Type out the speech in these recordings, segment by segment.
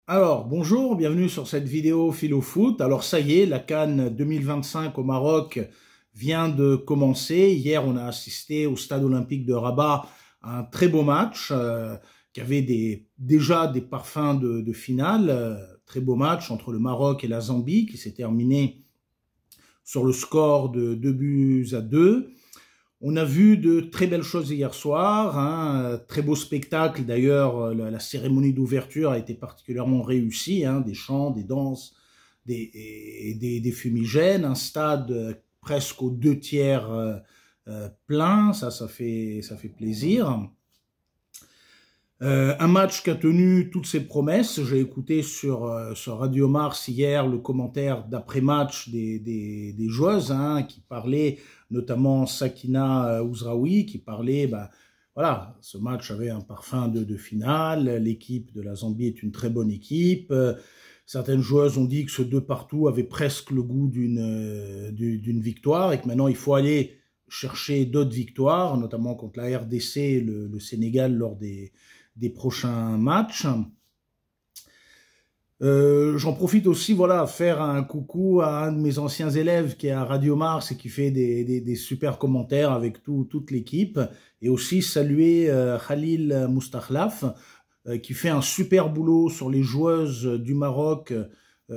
Alors, bonjour, bienvenue sur cette vidéo Philo Foot. Alors ça y est, la CAN 2025 au Maroc vient de commencer. Hier, on a assisté au stade olympique de Rabat à un très beau match qui avait déjà des parfums de finale. Très beau match entre le Maroc et la Zambie qui s'est terminé sur le score de 2 buts à 2. On a vu de très belles choses hier soir, hein, très beau spectacle. D'ailleurs, la cérémonie d'ouverture a été particulièrement réussie, hein, des chants, des danses, des fumigènes, un stade presque aux 2 tiers plein, ça fait plaisir. Un match qui a tenu toutes ses promesses. J'ai écouté sur Radio Mars hier le commentaire d'après-match des joueuses qui parlaient, notamment Sakina Ouzraoui, qui parlait, voilà, ce match avait un parfum de finale, l'équipe de la Zambie est une très bonne équipe. Certaines joueuses ont dit que ce 2-2 avait presque le goût d'une victoire et que maintenant il faut aller chercher d'autres victoires, notamment contre la RDC et le Sénégal lors des prochains matchs. J'en profite aussi, voilà, faire un coucou à un de mes anciens élèves qui est à Radio Mars et qui fait des super commentaires avec toute l'équipe, et aussi saluer Khalil Moustakhlaf qui fait un super boulot sur les joueuses du Maroc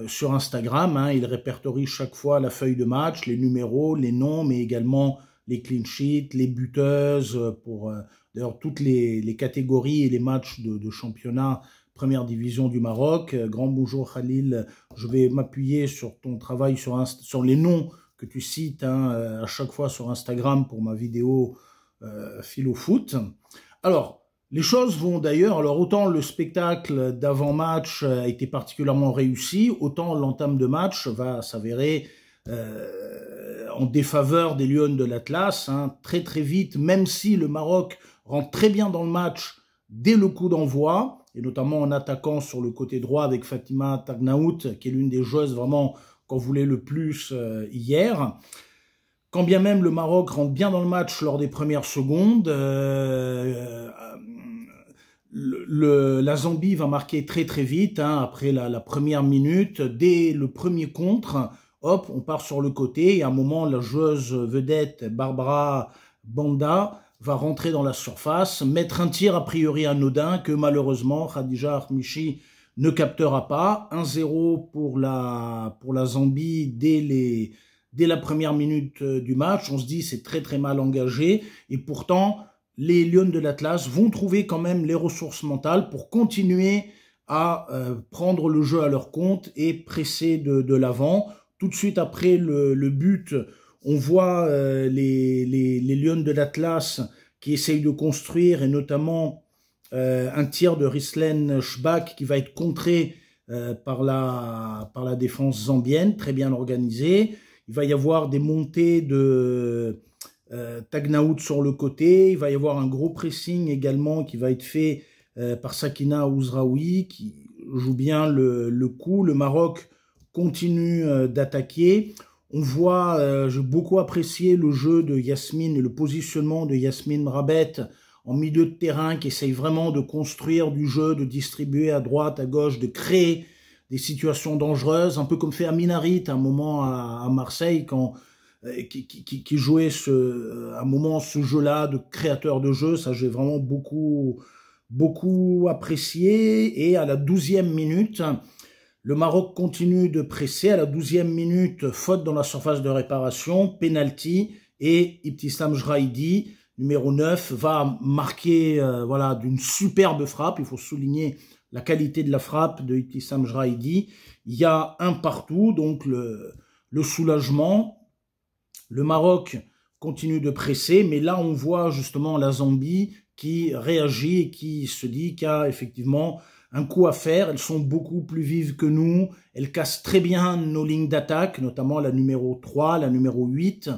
sur Instagram. Il répertorie chaque fois la feuille de match, les numéros, les noms, mais également les clean sheets, les buteuses, pour d'ailleurs toutes les catégories et les matchs de championnat première division du Maroc. Grand bonjour Khalil, je vais m'appuyer sur ton travail sur les noms que tu cites à chaque fois sur Instagram pour ma vidéo Philo Foot. Alors, les choses vont d'ailleurs, alors autant le spectacle d'avant-match a été particulièrement réussi, autant l'entame de match va s'avérer en défaveur des Lions de l'Atlas, très très vite, même si le Maroc rentre très bien dans le match dès le coup d'envoi, et notamment en attaquant sur le côté droit avec Fatima Tagnaout, qui est l'une des joueuses vraiment qu'on voulait le plus hier. Quand bien même le Maroc rentre bien dans le match lors des premières secondes, la Zambie va marquer très très vite, après la première minute, dès le premier contre. Hop, on part sur le côté et à un moment, la joueuse vedette Barbara Banda va rentrer dans la surface, mettre un tir a priori anodin que malheureusement Khadija Armichi ne captera pas. 1-0 pour la Zambie dès la première minute du match. On se dit c'est très très mal engagé et pourtant les Lions de l'Atlas vont trouver quand même les ressources mentales pour continuer à prendre le jeu à leur compte et presser de l'avant. Tout de suite après le but, on voit les Lions de l'Atlas qui essayent de construire, et notamment un tir de Rislen Shbak qui va être contré par la défense zambienne, très bien organisée. Il va y avoir des montées de Tagnaout sur le côté. Il va y avoir un gros pressing également qui va être fait par Sakina Ouzraoui, qui joue bien le coup. Le Maroc continue d'attaquer. On voit, j'ai beaucoup apprécié le jeu de Yasmine et le positionnement de Yasmine Rabet en milieu de terrain, qui essaye vraiment de construire du jeu, de distribuer à droite, à gauche, de créer des situations dangereuses, un peu comme fait Aminarit à un moment à Marseille, qui jouait à un moment ce jeu-là de créateur de jeu. Ça, j'ai vraiment beaucoup apprécié. Et à la 12e minute, le Maroc continue de presser. À la 12e minute, faute dans la surface de réparation, penalty, et Ibtissam Jraïdi, numéro 9, va marquer voilà, d'une superbe frappe. Il faut souligner la qualité de la frappe de Ibtissam Jraïdi. Il y a un partout, donc le soulagement. Le Maroc continue de presser, mais là on voit justement la Zambie qui réagit et qui se dit qu'il y a effectivement un coup à faire. Elles sont beaucoup plus vives que nous, elles cassent très bien nos lignes d'attaque, notamment la numéro 3, la numéro 8.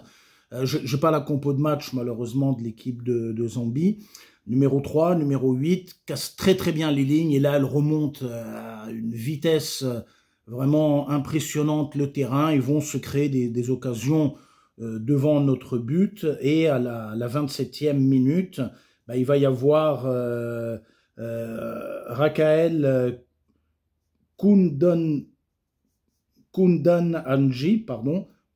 Je n'ai pas la compo de match malheureusement de l'équipe de Zambie. Numéro 3, numéro 8, cassent très très bien les lignes, et là elles remontent à une vitesse vraiment impressionnante le terrain, et vont se créer des occasions devant notre but. Et à la 27e minute, il va y avoir Rakael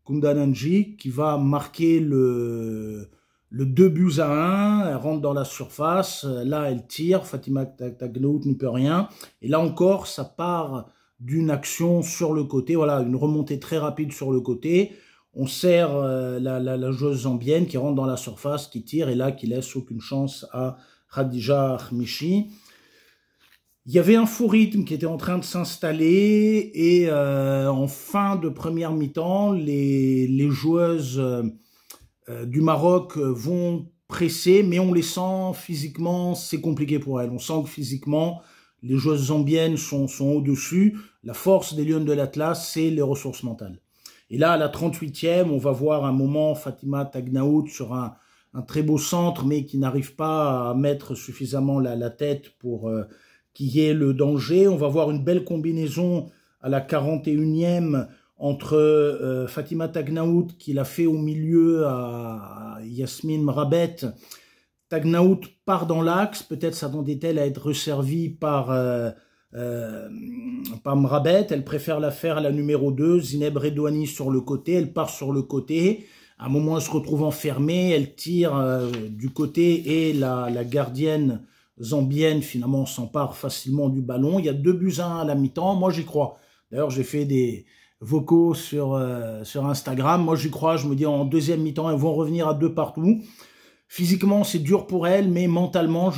Kundananji, qui va marquer le 2-1, elle rentre dans la surface, là elle tire, Fatima Tagnaout ne peut rien, et là encore ça part d'une action sur le côté, voilà, une remontée très rapide sur le côté, on sert la joueuse zambienne qui rentre dans la surface, qui tire, et là qui laisse aucune chance à Khadija Khmichi. Il y avait un faux rythme qui était en train de s'installer et en fin de première mi-temps, les joueuses du Maroc vont presser, mais on les sent physiquement, c'est compliqué pour elles. On sent que physiquement, les joueuses zambiennes sont au-dessus. La force des Lionnes de l'Atlas, c'est les ressources mentales. Et là, à la 38e, on va voir un moment Fatima Tagnaout sur un très beau centre, mais qui n'arrive pas à mettre suffisamment la tête pour qu'il y ait le danger. On va voir une belle combinaison à la 41e entre Fatima Tagnaout, qui l'a fait au milieu à Yasmine Mrabet. Tagnaout part dans l'axe, peut-être s'attendait-elle à être resservie par Mrabet, elle préfère la faire à la numéro 2, Zineb Redouani sur le côté, elle part sur le côté, à un moment elle se retrouve enfermée, elle tire du côté et la gardienne zambienne finalement s'empare facilement du ballon. Il y a 2-1 à la mi-temps, moi j'y crois. D'ailleurs j'ai fait des vocaux sur Instagram, moi j'y crois, je me dis en deuxième mi-temps elles vont revenir à 2 partout. Physiquement c'est dur pour elles, mais mentalement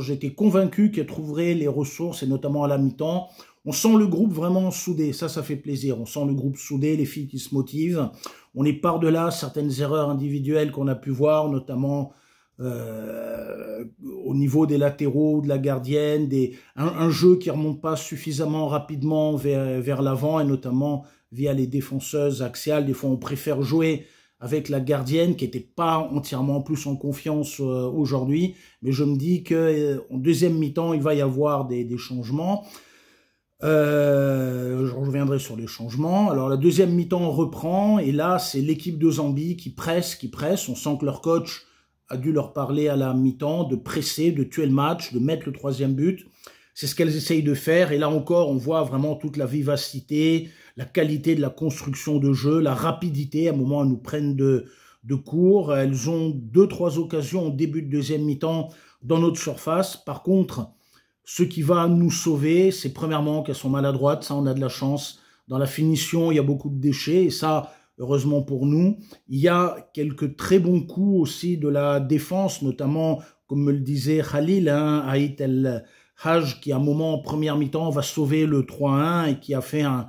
j'étais convaincu qu'elles trouveraient les ressources, et notamment à la mi-temps. On sent le groupe vraiment soudé, ça fait plaisir, on sent le groupe soudé, les filles qui se motivent. On est par-delà certaines erreurs individuelles qu'on a pu voir, notamment au niveau des latéraux, de la gardienne, un jeu qui remonte pas suffisamment rapidement vers l'avant, et notamment via les défenseuses axiales. Des fois on préfère jouer avec la gardienne qui n'était pas entièrement plus en confiance aujourd'hui, mais je me dis qu'en deuxième mi-temps il va y avoir des changements. Je reviendrai sur les changements. Alors la deuxième mi-temps reprend, et là c'est l'équipe de Zambie qui presse, on sent que leur coach a dû leur parler à la mi-temps de presser, de tuer le match, de mettre le 3e but. C'est ce qu'elles essayent de faire, et là encore on voit vraiment toute la vivacité, la qualité de la construction de jeu, la rapidité. À un moment elles nous prennent de court, elles ont 2-3 occasions au début de deuxième mi-temps dans notre surface. Par contre, ce qui va nous sauver, c'est premièrement qu'elles sont maladroites, ça on a de la chance. Dans la finition, il y a beaucoup de déchets, et ça, heureusement pour nous. Il y a quelques très bons coups aussi de la défense, notamment, comme me le disait Khalil, Aït El Haj, qui à un moment, en première mi-temps, va sauver le 3-1 et qui a fait un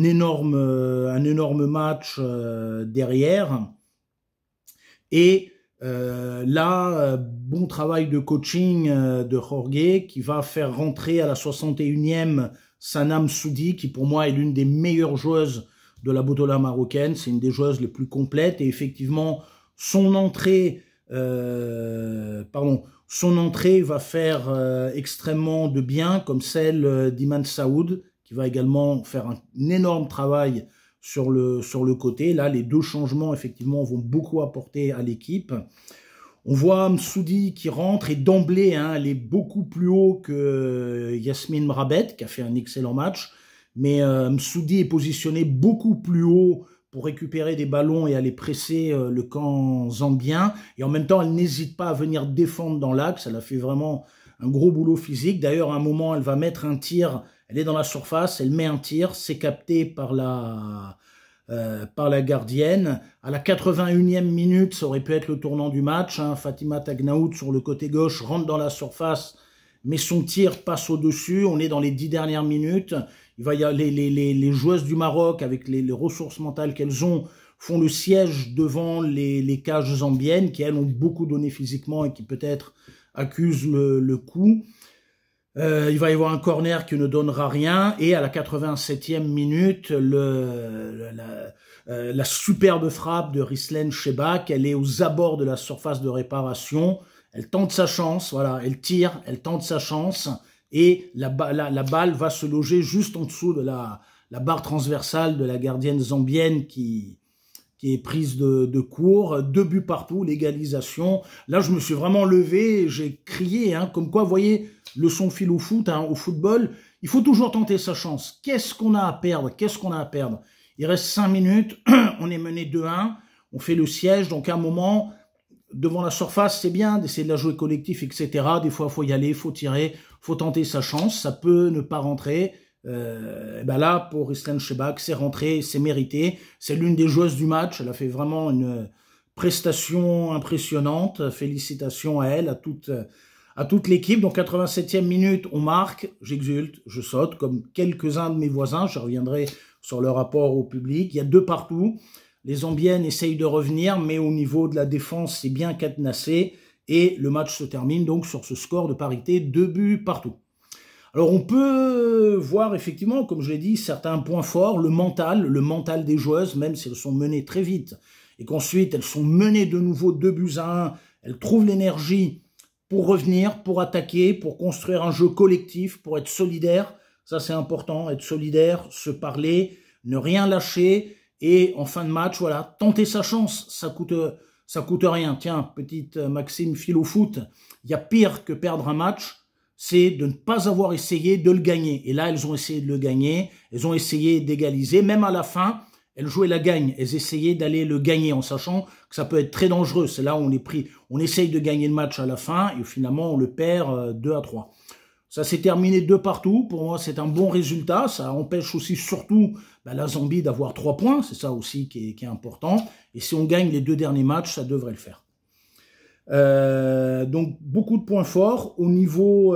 énorme match derrière. Et là, bon travail de coaching de Jorge, qui va faire rentrer à la 61e Sanam Soudi, qui pour moi est l'une des meilleures joueuses de la Botola marocaine. C'est une des joueuses les plus complètes, et effectivement son entrée va faire extrêmement de bien, comme celle d'Iman Saoud, qui va également faire un énorme travail sur le côté. Là, les 2 changements, effectivement, vont beaucoup apporter à l'équipe. On voit Msoudi qui rentre, et d'emblée, elle est beaucoup plus haut que Yasmine Mrabet, qui a fait un excellent match. Mais Msoudi est positionné beaucoup plus haut pour récupérer des ballons et aller presser le camp zambien. Et en même temps, elle n'hésite pas à venir défendre dans l'axe. Elle a fait vraiment un gros boulot physique. D'ailleurs, à un moment, elle va mettre un tir. Elle est dans la surface, elle met un tir. C'est capté par la gardienne. À la 81e minute, ça aurait pu être le tournant du match. Fatima Tagnaout, sur le côté gauche, rentre dans la surface, mais son tir passe au-dessus. On est dans les 10 dernières minutes. Il va y avoir les joueuses du Maroc, avec les ressources mentales qu'elles ont, font le siège devant les cages zambiennes, qui elles ont beaucoup donné physiquement et qui peut-être accusent le coup. Il va y avoir un corner qui ne donnera rien, et à la 87e minute, la superbe frappe de Rislen Chebak, elle est aux abords de la surface de réparation, elle tente sa chance, voilà, elle tire, elle tente sa chance, et la balle va se loger juste en dessous de la barre transversale de la gardienne zambienne qui est prise de court. 2 buts partout, l'égalisation. Là, je me suis vraiment levé, j'ai crié, comme quoi, vous voyez, leçon fil au foot, au football, Il faut toujours tenter sa chance. Qu'est-ce qu'on a à perdre? Qu'est-ce qu'on a à perdre? Il reste 5 minutes, on est mené 2-1, on fait le siège, donc à un moment, devant la surface, c'est bien d'essayer de la jouer collectif, etc. Des fois, il faut y aller, il faut tirer, il faut tenter sa chance, ça peut ne pas rentrer. Ben là, pour Ristane Shebak, c'est rentré, c'est mérité. C'est l'une des joueuses du match, elle a fait vraiment une prestation impressionnante. Félicitations à elle, à toute l'équipe. Donc 87e minute, on marque, j'exulte, je saute, comme quelques-uns de mes voisins, je reviendrai sur le rapport au public. Il y a 2 partout. Les Zambiennes essayent de revenir, mais au niveau de la défense, c'est bien cadenassé. Et le match se termine donc sur ce score de parité, 2 buts partout. Alors on peut voir effectivement, comme je l'ai dit, certains points forts, le mental des joueuses, même si elles sont menées très vite, et qu'ensuite elles sont menées de nouveau 2-1, elles trouvent l'énergie pour revenir, pour attaquer, pour construire un jeu collectif, pour être solidaire. Ça, c'est important, être solidaire, se parler, ne rien lâcher. Et en fin de match, voilà, tenter sa chance. Ça coûte rien. Tiens, petite maxime philo foot. Il y a pire que perdre un match, c'est de ne pas avoir essayé de le gagner. Et là, elles ont essayé de le gagner. Elles ont essayé d'égaliser. Même à la fin, elles jouaient la gagne. Elles essayaient d'aller le gagner en sachant que ça peut être très dangereux. C'est là où on est pris. On essaye de gagner le match à la fin et finalement, on le perd 2-3. Ça s'est terminé 2 partout. Pour moi, c'est un bon résultat. Ça empêche aussi surtout la Zambie d'avoir 3 points. C'est ça aussi qui est important. Et si on gagne les 2 derniers matchs, ça devrait le faire. Donc, beaucoup de points forts. Au niveau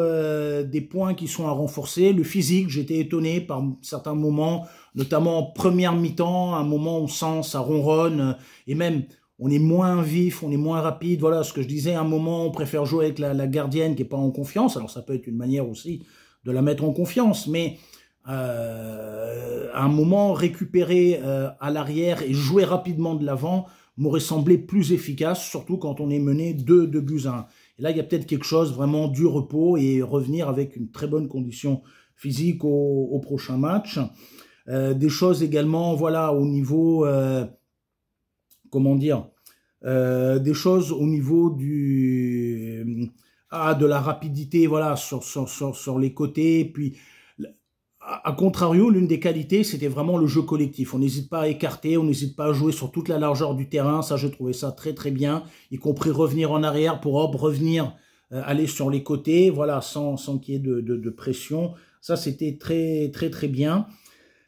des points qui sont à renforcer, le physique, j'étais étonné par certains moments, notamment en première mi-temps, un moment où on sent ça ronronne, et même on est moins vif, on est moins rapide. Voilà ce que je disais, à un moment on préfère jouer avec la gardienne qui n'est pas en confiance. Alors ça peut être une manière aussi de la mettre en confiance, mais à un moment récupérer à l'arrière et jouer rapidement de l'avant m'aurait semblé plus efficace, surtout quand on est mené 2-1. Et là il y a peut-être quelque chose vraiment du repos et revenir avec une très bonne condition physique au prochain match. Des choses également, voilà, au niveau comment dire, des choses au niveau de la rapidité, voilà, sur les côtés. Puis, à contrario, l'une des qualités, c'était vraiment le jeu collectif. On n'hésite pas à écarter, on n'hésite pas à jouer sur toute la largeur du terrain. Ça, j'ai trouvé ça très très bien, y compris revenir en arrière pour revenir, aller sur les côtés, voilà, sans qu'il y ait de pression. Ça, c'était très très très bien.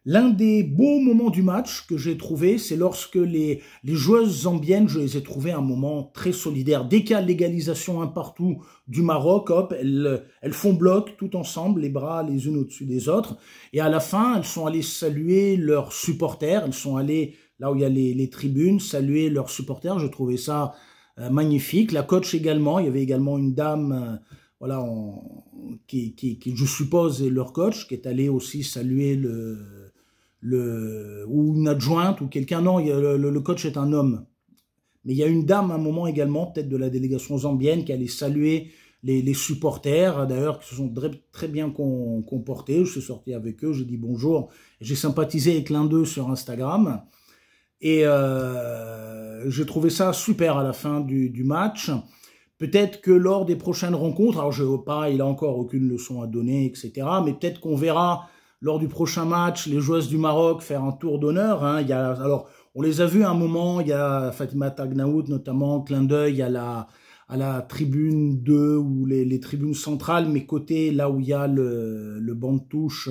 L'un des beaux moments du match que j'ai trouvé, c'est lorsque les joueuses zambiennes, je les ai trouvées un moment très solidaire. Dès qu'il y a l'égalisation un partout du Maroc, hop, elles font bloc tout ensemble, les bras les unes au-dessus des autres. Et à la fin, elles sont allées saluer leurs supporters. Elles sont allées là où il y a les tribunes, saluer leurs supporters. Je trouvais ça magnifique. La coach également, il y avait également une dame... voilà, qui, je suppose, est leur coach, qui est allé aussi saluer ou une adjointe ou quelqu'un. Non, le coach est un homme. Mais il y a une dame à un moment également, peut-être de la délégation zambienne, qui allait saluer les supporters, d'ailleurs, qui se sont très bien comportés. Je suis sorti avec eux, j'ai dit bonjour. J'ai sympathisé avec l'un d'eux sur Instagram. Et j'ai trouvé ça super à la fin du match. Peut-être que lors des prochaines rencontres, alors je ne veux pas, il n'a encore aucune leçon à donner, etc. Mais peut-être qu'on verra lors du prochain match les joueuses du Maroc faire un tour d'honneur. Hein. Alors, on les a vus à un moment, il y a Fatima Tagnaout notamment, clin d'œil à la tribune 2 ou les tribunes centrales, mais côté là où il y a le banc de touche.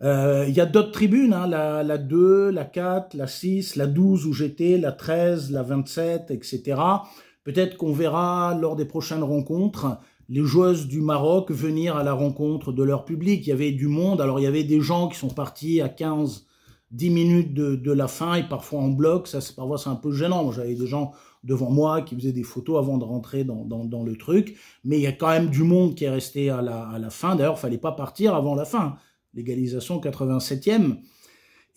Il y a d'autres tribunes, hein, la 2, la 4, la 6, la 12 où j'étais, la 13, la 27, etc. Peut-être qu'on verra lors des prochaines rencontres les joueuses du Maroc venir à la rencontre de leur public. Il y avait du monde, alors il y avait des gens qui sont partis à 15-10 minutes de la fin et parfois en bloc. Ça, parfois c'est un peu gênant. Moi, j'avais des gens devant moi qui faisaient des photos avant de rentrer dans le truc. Mais il y a quand même du monde qui est resté à la fin. D'ailleurs, il ne fallait pas partir avant la fin. L'égalisation 87e.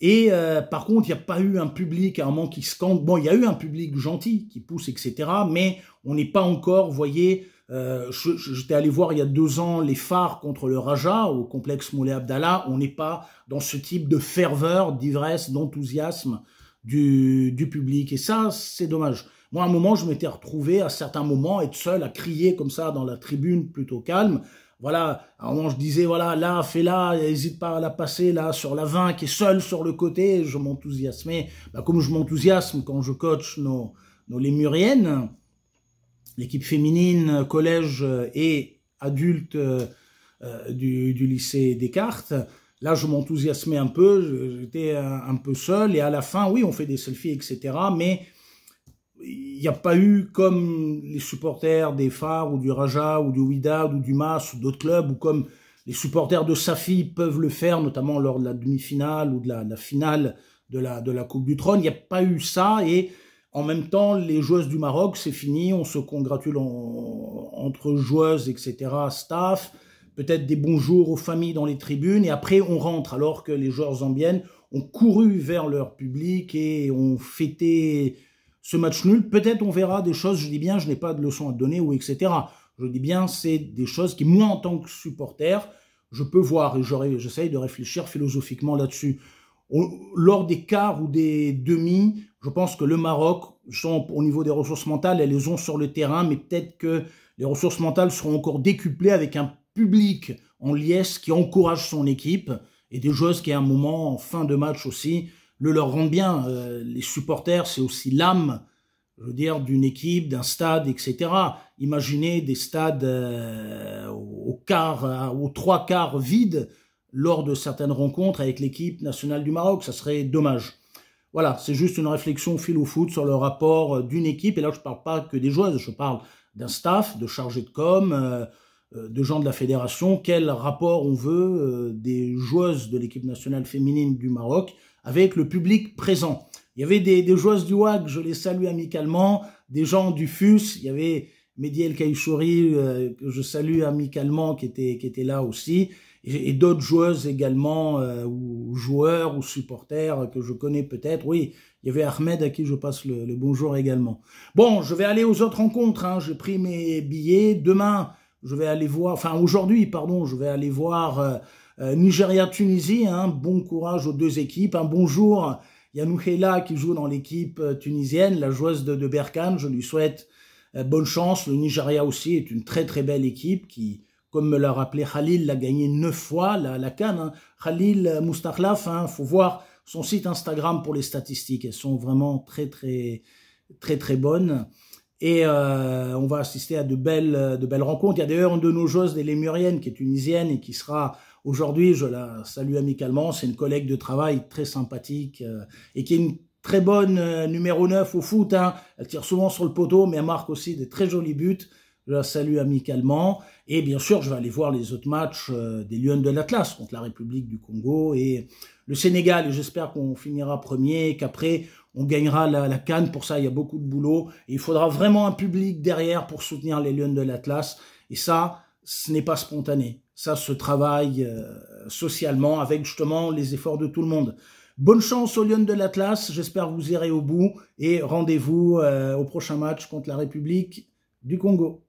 Et par contre, il n'y a pas eu un public à un moment qui scande. Bon, il y a eu un public gentil qui pousse, etc. Mais on n'est pas encore, vous voyez, j'étais allé voir il y a 2 ans les phares contre le Raja au complexe Moulay Abdallah. On n'est pas dans ce type de ferveur, d'ivresse, d'enthousiasme du public. Et ça, c'est dommage. Moi, à un moment, je m'étais retrouvé à certains moments être seul à crier comme ça dans la tribune plutôt calme. voilà, à un moment je disais, voilà, là, fais-la, n'hésite pas à la passer, là, sur la 20, qui est seule sur le côté, je m'enthousiasmais, bah, comme je m'enthousiasme quand je coach nos lémuriennes, l'équipe féminine, collège et adulte du lycée Descartes. Là, je m'enthousiasmais un peu, j'étais un peu seul, et à la fin, oui, on fait des selfies, etc., mais il n'y a pas eu comme les supporters des Phares ou du Raja ou du Wydad ou du Mas ou d'autres clubs, ou comme les supporters de Safi peuvent le faire, notamment lors de la demi-finale ou de la finale de la Coupe du Trône. Il n'y a pas eu ça, et en même temps, les joueuses du Maroc, c'est fini, on se congratule entre joueuses, etc., staff, peut-être des bonjours aux familles dans les tribunes, et après on rentre, alors que les joueurs zambiennes ont couru vers leur public et ont fêté ce match nul. Peut-être on verra des choses, je dis bien, je n'ai pas de leçons à donner, ou etc. Je dis bien, c'est des choses qui, moi, en tant que supporter, je peux voir, et j'essaye de réfléchir philosophiquement là-dessus. Lors des quarts ou des demi, je pense que le Maroc, au niveau des ressources mentales, elles les ont sur le terrain, mais peut-être que les ressources mentales seront encore décuplées avec un public en liesse qui encourage son équipe, et des joueuses qui, à un moment, en fin de match aussi, le leur rendent bien. Les supporters, c'est aussi l'âme, je veux dire, d'une équipe, d'un stade, etc. Imaginez des stades aux trois quarts vides lors de certaines rencontres avec l'équipe nationale du Maroc, ça serait dommage. Voilà, c'est juste une réflexion philo-foot sur le rapport d'une équipe, et là je ne parle pas que des joueuses, je parle d'un staff, de chargés de com, de gens de la fédération. Quel rapport on veut des joueuses de l'équipe nationale féminine du Maroc avec le public présent. Il y avait des joueuses du WAC, je les salue amicalement, des gens du FUS, il y avait Mehdi El Kaïchouri, que je salue amicalement, qui était là aussi, et d'autres joueuses également, ou joueurs, ou supporters, que je connais peut-être. Oui, il y avait Ahmed, à qui je passe le bonjour également. Bon, je vais aller aux autres rencontres, hein. J'ai pris mes billets. Demain, je vais aller voir, enfin aujourd'hui, pardon, je vais aller voir Nigeria-Tunisie, hein. Bon courage aux deux équipes. Un bonjour, Yanouhela qui joue dans l'équipe tunisienne, la joueuse de Berkane, je lui souhaite bonne chance. Le Nigeria aussi est une très très belle équipe qui, comme me l'a rappelé Khalil, l'a gagné 9 fois, la CAN. Hein. Khalil Moustakhlaf, hein, faut voir son site Instagram pour les statistiques. Elles sont vraiment très très bonnes. Et on va assister à de belles rencontres. Il y a d'ailleurs une de nos joueuses des Lémuriennes qui est tunisienne et qui sera aujourd'hui, je la salue amicalement, c'est une collègue de travail très sympathique et qui est une très bonne numéro 9 au foot. Hein. Elle tire souvent sur le poteau, mais elle marque aussi de très jolis buts. Je la salue amicalement. Et bien sûr, je vais aller voir les autres matchs des Lions de l'Atlas contre la République du Congo et le Sénégal. Et j'espère qu'on finira premier et qu'après, on gagnera la CAN. Pour ça, il y a beaucoup de boulot. Et il faudra vraiment un public derrière pour soutenir les Lions de l'Atlas. Et ça, ce n'est pas spontané. Ça se travaille socialement avec justement les efforts de tout le monde. Bonne chance aux Lions de l'Atlas. J'espère que vous irez au bout. Et rendez-vous au prochain match contre la République du Congo.